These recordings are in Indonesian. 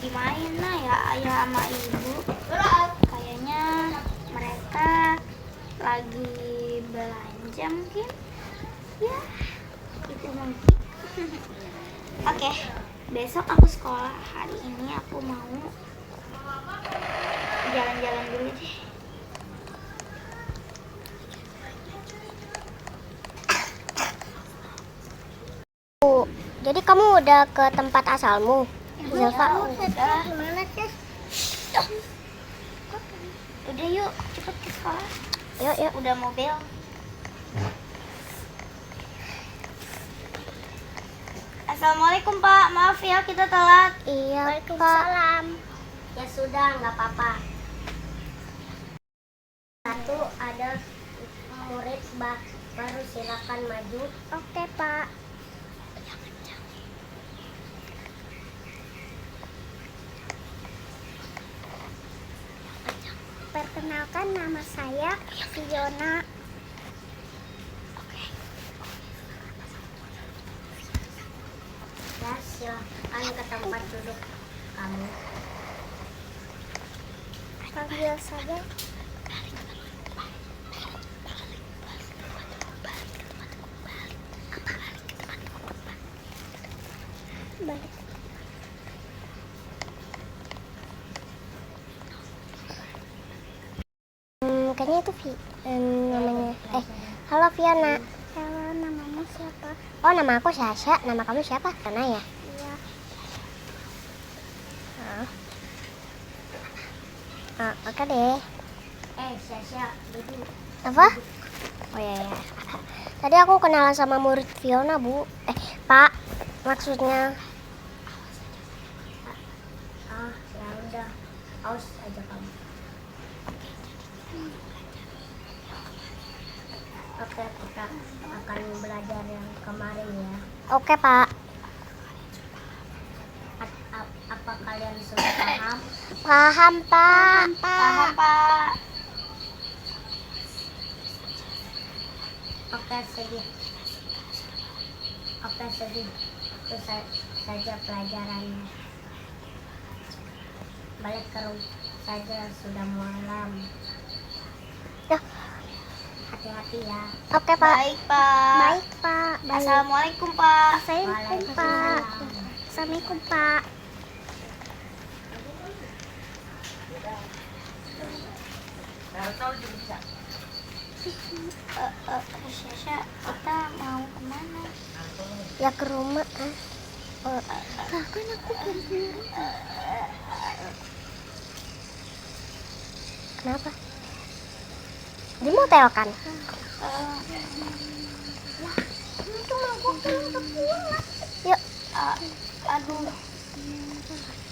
lagi main ya ayah sama ibu. Kayaknya mereka lagi belanja mungkin. Ya, itu mungkin. Oke, besok aku sekolah. Hari ini aku mau jalan-jalan dulu deh. Jadi kamu udah ke tempat asalmu? Zalfa? Udah. Gimana sih? Udah yuk, cepet ke sekolah. Yuk. Udah mobil. Assalamualaikum Pak, maaf ya kita telat. Iya, Waalaikumsalam. Ya sudah, nggak apa-apa. Satu ada murid baru, silakan maju. Oke Pak. Perkenalkan, nama saya Fiona. Ya, silakan ke tempat duduk kamu. Panggil saja. Balik. Kayaknya itu namanya. Halo Fiona. Halo, namanya siapa? Oh, nama aku Sasha. Nama kamu siapa? Fiona ya? Iya. Oke deh. Sasha, duduk. Apa? Oh ya. Tadi aku kenalan sama murid Fiona, Bu. Pak, maksudnya. Ya udah. Aus aja kamu. Oke, kita akan belajar yang kemarin ya. Oke, Pak. Apa kalian sudah paham? Paham, Pak. Paham Pak. Oke, sedih. Itu saja pelajarannya. Balik ke rumah saja, sudah malam. Hati-hati ya. Oke, Pak. Baik Pak. Baik, Pak. Assalamualaikum Pak. Assalamualaikum, Pak. Assalamualaikum Pak. Sasha, kita mau kemana? Ya ke rumah. Lah kan aku belum punya. Kenapa? Di motel kan? Itu mah gue belum pulang. Yuk. Aduh,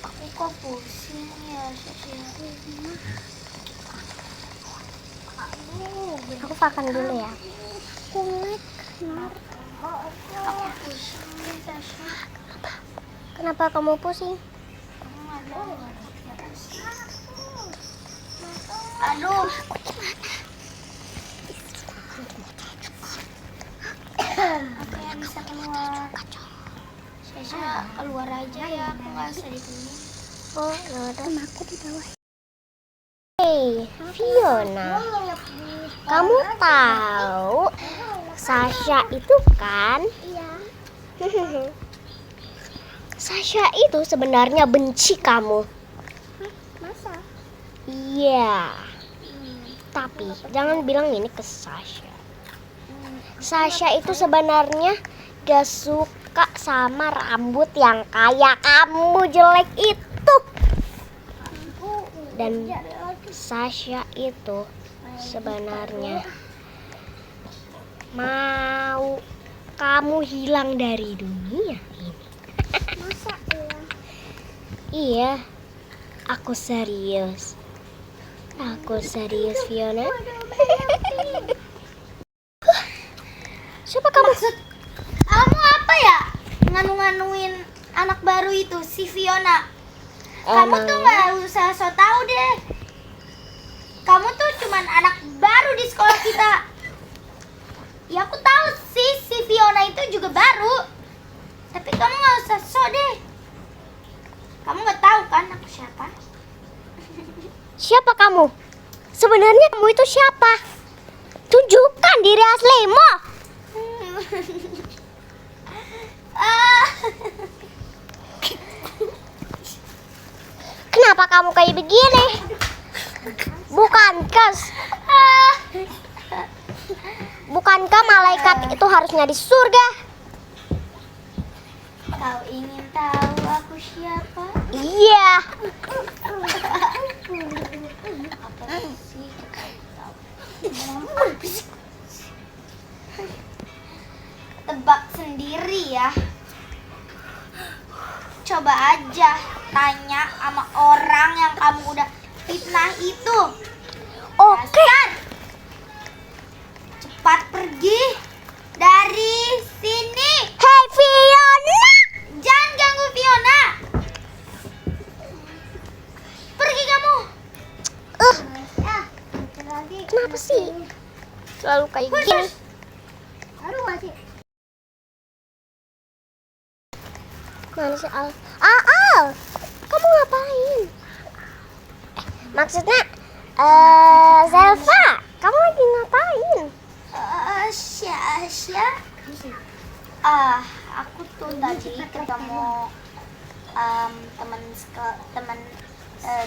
aku kok pusing ya Sasha. Aku makan dulu ya. Kulit, aku pusing nih Sasha. Kenapa kamu pusing? Aduh. Apa yang bisa keluar? Sasha keluar aja ya, aku nggak usah di sini. Oh, ya udah. Aku di bawah. Hey, Fiona. Kamu tahu Sasha itu kan? Iya. Sasha itu sebenarnya benci kamu. Masa? Iya. Tapi jangan bilang ini ke Sasha. Sasha itu sebenarnya gak suka sama rambut yang kayak kamu jelek itu. Dan Sasha itu sebenarnya mau kamu hilang dari dunia ini. Masa iya? Iya, aku serius. Aku serius, Fiona. Siapa kamu? Maksud kamu apa ya? Nganu-nganuin anak baru itu, si Fiona. Kamu tuh gak usah so tau deh. Kamu tuh cuman anak baru di sekolah kita. Ya aku tahu sih si Fiona itu juga baru. Tapi kamu gak usah so deh. Kamu gak tahu tahu kan aku siapa? Siapa kamu? Sebenarnya kamu itu siapa? Tunjukkan diri aslimu. Ah, Kenapa kamu kayak begini? Bukankah malaikat itu harusnya di surga? kau ingin tahu aku siapa? Iya. Apa sih? Tebak sendiri ya. Coba aja tanya sama orang yang kamu udah fitnah itu. Oke. Dasar. Cepat pergi dari sini. Hei Fiona. Jangan ganggu Fiona. Pergi kamu. Kenapa sih? Selalu kayak gini. Mana sih Al? Al, kamu ngapain? Maksudnya, Zelva, kamu lagi ngapain? Syasya. Aku tuh tadi ketemu teman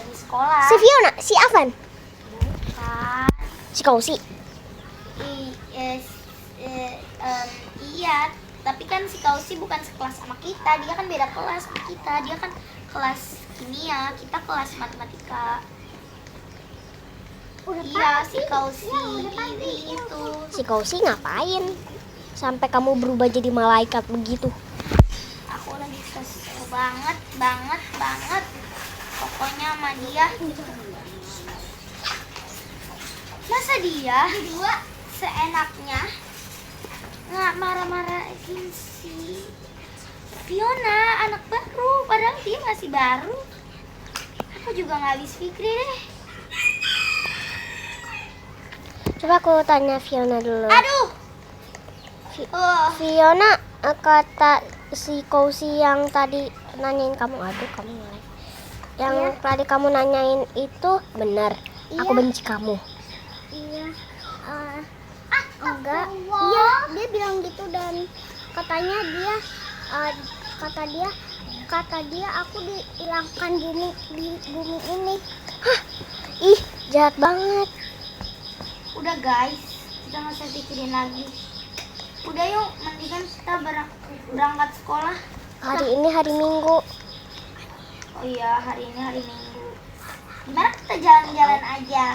di sekolah. Si Fiona, si Avan, Bukan. si Kausi. Iya, tapi kan si Kausi bukan sekelas sama kita. Dia kan beda kelas sama kita. Dia kan kelas kimia, kita kelas matematika. Iya, si Kausi ini itu. Si Kausi ngapain? Sampai kamu berubah jadi malaikat begitu? Aku lagi kesel banget. Pokoknya sama dia. Masa dia seenaknya nggak marah-marahin si Fiona, anak baru, padahal dia masih baru. Aku juga nggak habis pikir deh. Coba aku tanya Fiona dulu. Aduh. Fiona, kata si Kausi yang tadi nanyain kamu, kamu mulai. Yang tadi kamu nanyain itu benar. Aku benci kamu. Iya, enggak. Iya, dia bilang gitu dan katanya dia, kata dia aku dihilangkan di bumi ini. Hah, ih jahat banget. Udah guys, kita nggak usah pikirin lagi. Udah yuk, mendingan kita berangkat sekolah. Hari ini hari Minggu. Oh iya, hari ini hari Minggu. Gimana kita jalan-jalan aja?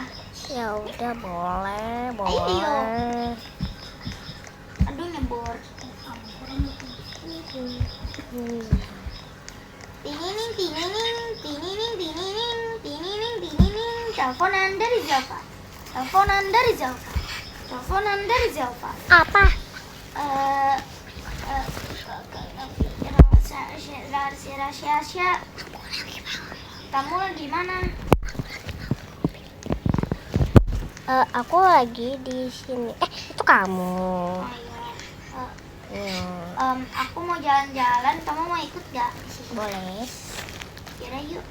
Ya udah boleh. Ayo. Aduh nyebur. Teleponan dari Zelva. Apa? Rahasia. Kamu lagi mana? Aku lagi di sini. Itu kamu. Oh iya. Iya. Aku mau jalan-jalan. Kamu mau ikut gak? Boleh. Kira yuk.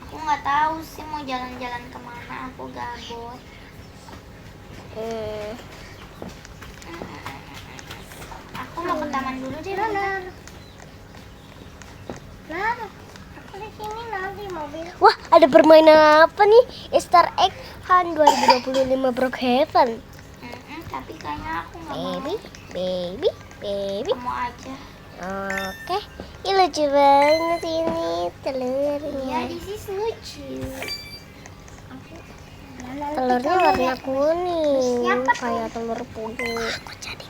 Aku nggak tahu sih mau jalan-jalan kemana. Aku gabut. Aku mau ke taman dulu deh. Aku di sini nanti mobil. Wah, ada permainan apa nih? Easter egg Han 2025 Brookhaven. Tapi kayaknya aku nggak mau. Baby. Kamu aja. Oke. Ih, lucu banget ini telurnya. Iya, this is lucu. Telurnya warna kuning, kayak telur puding. Aku jadi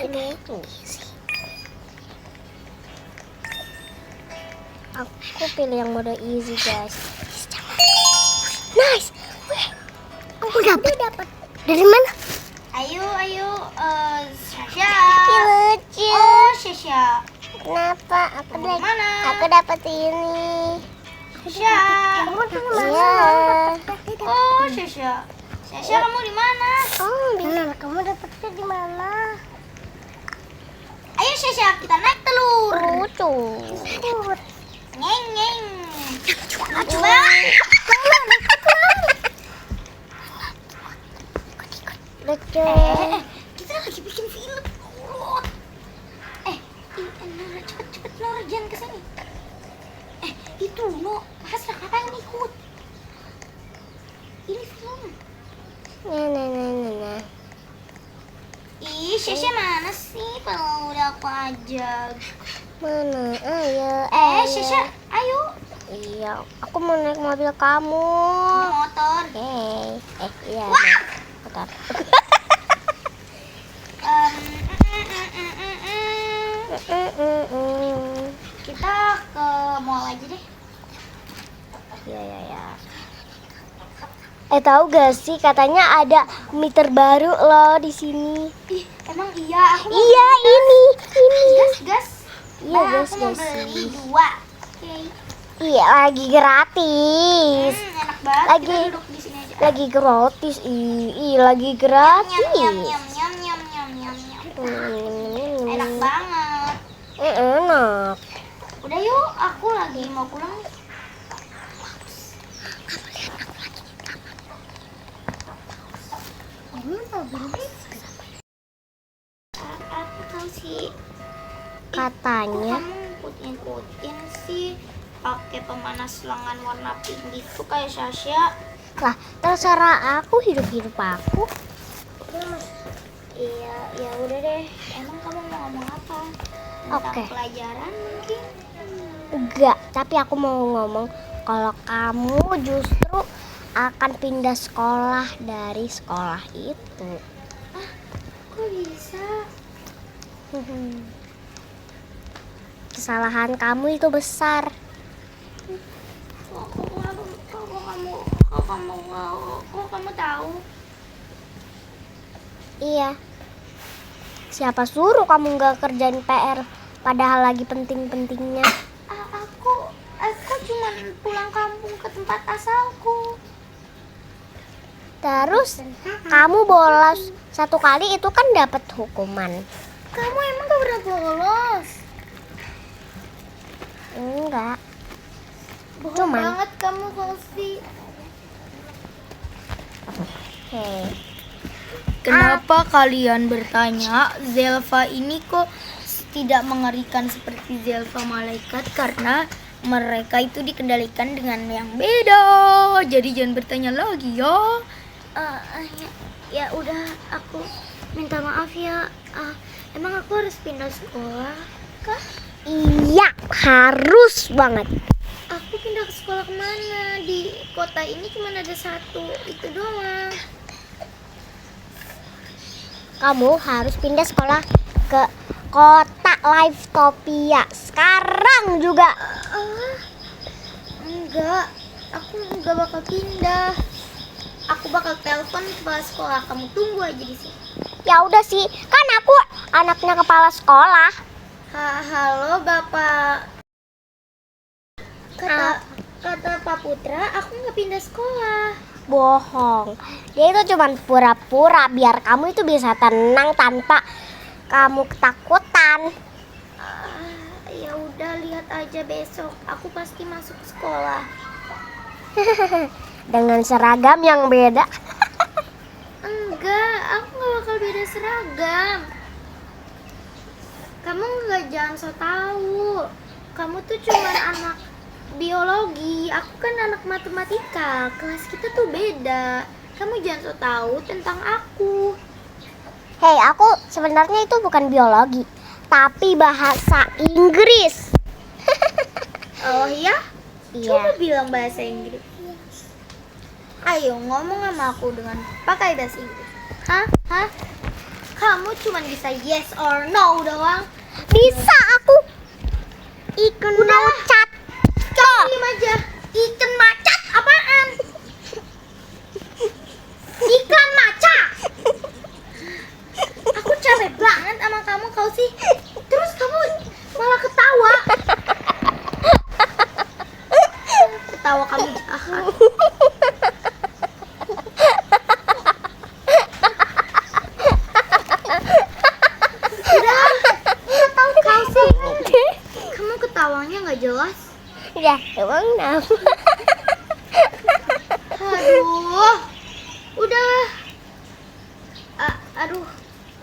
ini tuh. Aku pilih yang mode easy guys. Nice. Wih, aku dapat. Dari mana? Ayo, Sasha. Lucu. Oh, Sasha. Kenapa? Kamu di mana? Aku dapat ini. Sasha. Iya. Oh, Sasha. Sasha, kamu di mana? Oh, Kamu dapetnya di mana? Syesha, kita naik telur. Lucu. Ngeng ngeng. Lucu banget. Lucu. Kita lagi bikin film. Nora, cepet Nora, jangan kesini. Itu no, Hasra ngapain ikut? Ini film. Nah. Ih, Syesha mana sih? Kalau udah aku ajak. Mana? Ayo. Syesha, ayo. Iya, aku mau naik mobil kamu. Ini motor. Iya. Wah! Motor. Kita ke mall aja deh. Iya. Tahu gak sih katanya ada mie terbaru loh di sini. Ih, emang iya? Aku mau Iya, ini. gas. Iya, Aku mau gas. beli 2. Oke. Iya, lagi gratis. Enak banget. Lagi- Kita duduk di sini aja. Lagi gratis. Lagi gratis. Nyam. Enak banget. Enak. Udah yuk, aku lagi mau pulang. Aku tahu sih. Katanya Kamu ikutin sih pakai pemanas lengan warna pink gitu kayak Sasha. lah, terserah aku, hidup aku. Iya, ya udah deh. Emang kamu mau ngomong apa? Tentang Oke. pelajaran mungkin? Enggak, tapi aku mau ngomong kalau kamu justru akan pindah sekolah dari sekolah itu. Kok bisa? Kesalahan kamu itu besar. Kok kamu tahu? Iya. Siapa suruh kamu nggak kerjain PR padahal lagi penting-pentingnya? Aku cuma pulang kampung ke tempat asalku. Terus kamu bolos 1 kali itu kan dapat hukuman. Kamu emang gak pernah bolos? Enggak. Bohong Cuman- banget kamu, Kofi. Hei. Kenapa kalian bertanya Zelva ini kok tidak mengerikan seperti Zelva malaikat? Karena mereka itu dikendalikan dengan yang beda. Jadi jangan bertanya lagi ya. Ya udah, aku minta maaf ya. Emang aku harus pindah sekolah kah? Iya, harus banget. Aku pindah ke sekolah kemana? Di kota ini cuma ada 1, itu doang. Kamu harus pindah sekolah ke kota Livetopia sekarang juga. Enggak, aku enggak bakal pindah. Aku bakal telepon kepala sekolah. Kamu tunggu aja di sini. Ya udah sih, kan aku anaknya kepala sekolah. Halo Bapak. Kata Pak Putra, aku nggak pindah sekolah. Bohong. Dia itu cuma pura-pura biar kamu itu bisa tenang tanpa kamu ketakutan. Ya udah, lihat aja besok. Aku pasti masuk sekolah. Dengan seragam yang beda. Enggak, aku nggak bakal beda seragam. Kamu jangan so tahu. Kamu tuh cuma anak biologi, aku kan anak matematika. Kelas kita tuh beda. Kamu jangan so tahu tentang aku. Hei, aku sebenarnya itu bukan biologi, tapi bahasa Inggris. Oh iya? Coba Iya. bilang bahasa Inggris. Ayo ngomong sama aku dengan pakai bahasa Inggris. Hah? Kamu cuma bisa yes or no doang. Bisa aku. Ikan macat. Diam aja. Ikan macat apaan? Ikan maca. Aku capek banget sama kamu, kau sih. Terus kamu malah ketawa. Ketawa kamu jahat. Udah tahu nggak jelas. Ya, emang kenapa? Aduh, udah. Aduh,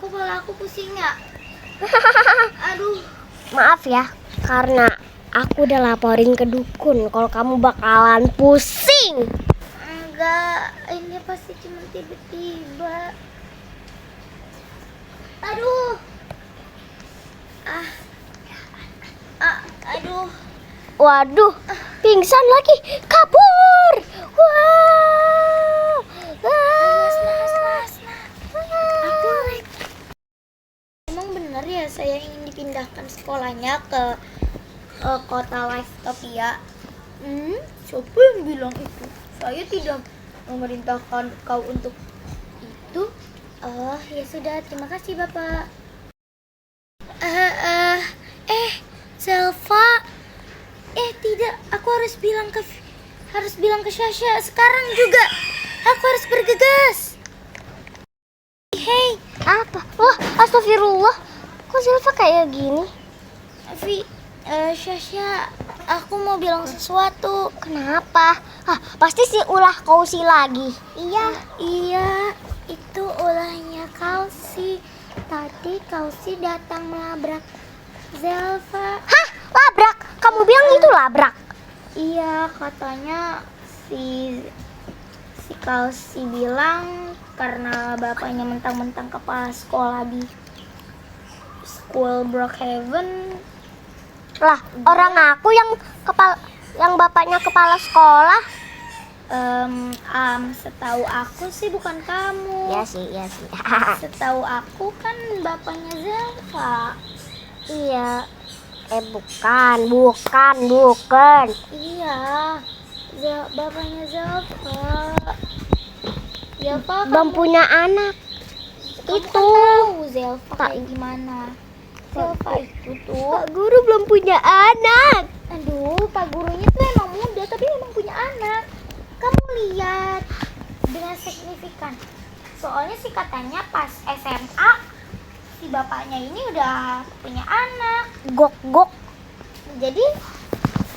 kok kepala aku pusing ya? Aduh, Maaf ya, karena aku udah laporin ke dukun kalau kamu bakalan pusing. enggak, ini pasti cuma tiba-tiba. Aduh, aduh, Waduh, pingsan lagi, kabur. Wow. aku emang bener ya saya ingin dipindahkan sekolahnya ke kota Livetopia. Siapa yang bilang itu? Saya tidak memerintahkan kau untuk itu. Oh, ya sudah, terima kasih Bapak. Selva. Tidak, aku harus bilang ke Sasha sekarang juga. Aku harus bergegas. Hey, Apa? Wah, astagfirullah. Kok Silva kayak gini? Sasha, aku mau bilang sesuatu. Kenapa? Pasti si ulah Kausi lagi. Iya, itu ulahnya Kausi. Tadi Kausi datang melabrak Zelva. Hah? Labrak? Kamu bilang itu labrak? Iya, katanya si Kausi bilang karena bapaknya mentang-mentang kepala sekolah di School Brookhaven. Lah, orang aku yang bapaknya kepala sekolah. Setahu aku sih bukan kamu. Iya sih. Setahu aku kan bapaknya Zelva. Iya. Bukan. Iya, bapaknya Zelva. Zelva Belum punya anak. kamu Itu. kan tahu Zelva kayak gimana. Zelva itu tuh, Pak Guru belum punya anak. aduh, Pak Gurunya tuh emang muda tapi emang punya anak. Kamu lihat dengan signifikan. Soalnya sih katanya pas SMA si bapaknya ini udah punya anak. Gok. Jadi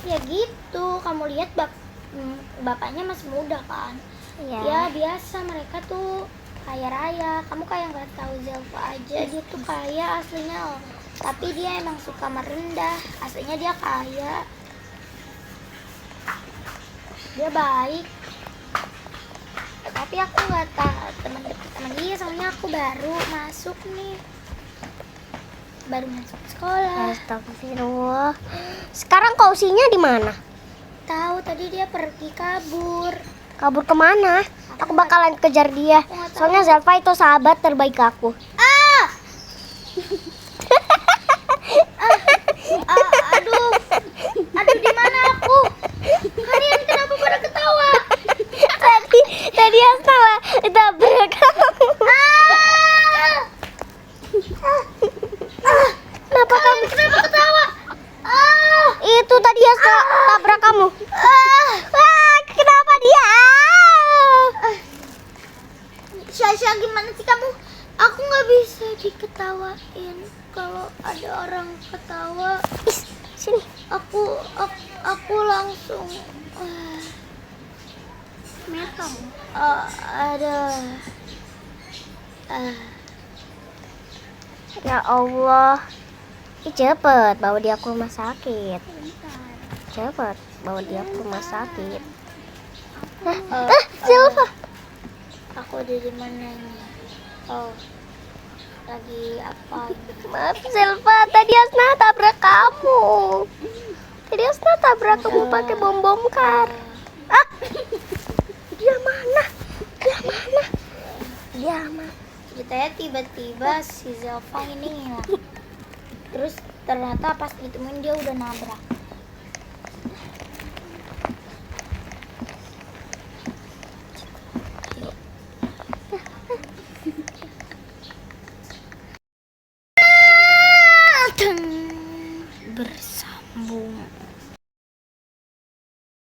ya gitu, kamu lihat bapaknya masih muda kan. Iya. Ya biasa mereka tuh kaya raya. Kamu kayak nggak tahu Zelva aja, dia tuh kaya aslinya loh. Tapi dia emang suka merendah. Aslinya dia kaya. Dia baik. Tapi aku nggak tahu teman dia, soalnya aku baru masuk nih. Baru masuk sekolah. Astagfirullah. Sekarang Kausinya di mana? Tahu tadi dia pergi kabur. Kabur kemana? Aku bakalan kejar dia. Aku nggak tahu. Soalnya Zelva itu sahabat terbaik aku. Aduh, di mana aku? Kalian kenapa pada ketawa? Tadi yang salah tabrak kamu. Kenapa kamu? Kenapa ketawa? Itu tadi yang tabrak kamu. Kenapa dia? Sasha, gimana sih kamu? Aku nggak bisa diketawain kalau ada orang ketawa. Sini. Aku langsung Metong. ada Ya Allah. Cepet bawa dia ke rumah sakit. Cepet bawa dia ke rumah sakit. Silva. aku ada di mana nih? Oh, lagi apa? Maaf Silva, tadi Asna tabrak kamu. Tadi Asna tabrak kamu pakai bom kar. Dia mana? Ceritanya tiba-tiba si Zelva ini ngilang. Terus ternyata pas ditemuin dia udah nabrak. Bersambung.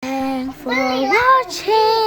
Thanks for watching.